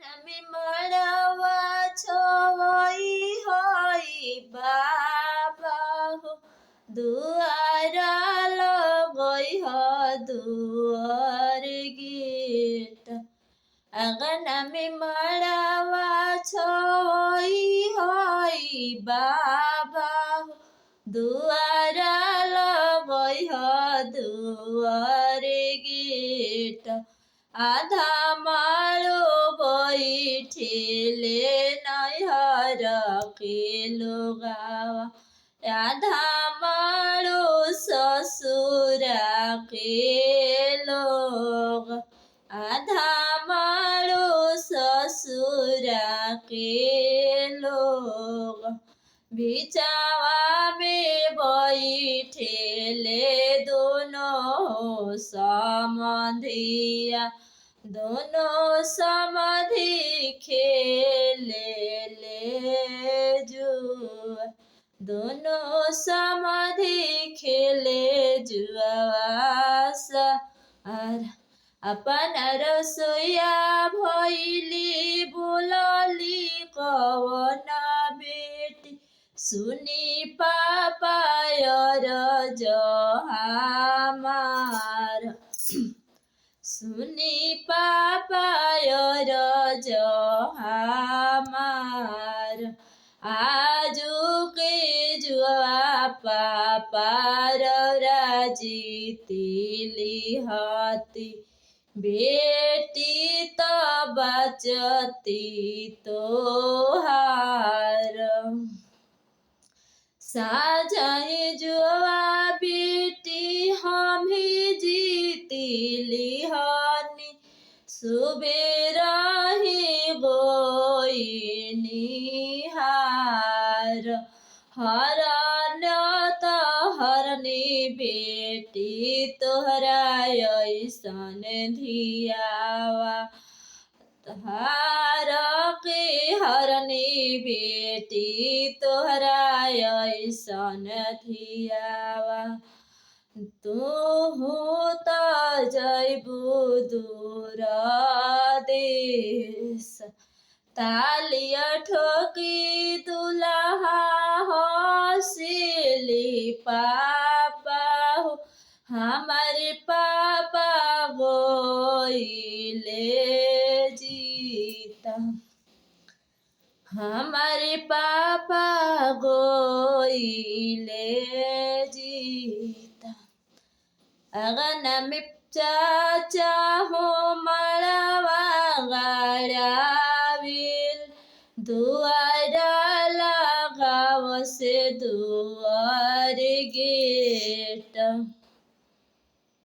আমি মরাওয়া ছই হই বাবা হো দুয়ারা লগই হ দুয়ার গেট আগান আমি মরাওয়া ছই হই বাবা হো দুয়ারা লগই হ দুয়ার গেট আধা মারো বইঠিলে নয়হর কেলো গাওয়া আধা মারো শ্বশুরা কেলো আধা মারো শ্বশুরা কেলো बिचावा में बैठेले दोनों समधिया दोनों समधि खेले ले जुआ दोनों समधि खेले जुआ अपन रसोया भैली बोलली कवन बेटी सुनी पापायर जहामार सुनी पापायर जहामार आजू के जुआ पापार जीतीली हती बेटी तो बचती तोहार साझाई जुआ बेटी हम ही जीतीली हनी सुबेरा ही गोइनी हार हरन तो हरनी बेटी तोहरा ऐसन धियावा हार के हरनी बेटी तोहरा ऐसन धियावा तू तो जैबू दूर देश तालिया ठोकी दुल्हा हंसिली पापा हो हमारे पापा गोइले जीता हमारे पापा गोइले जीता अगन में चाचा हो मड़वा गाड़ाविल दुआरा लगाव से दुआर गेट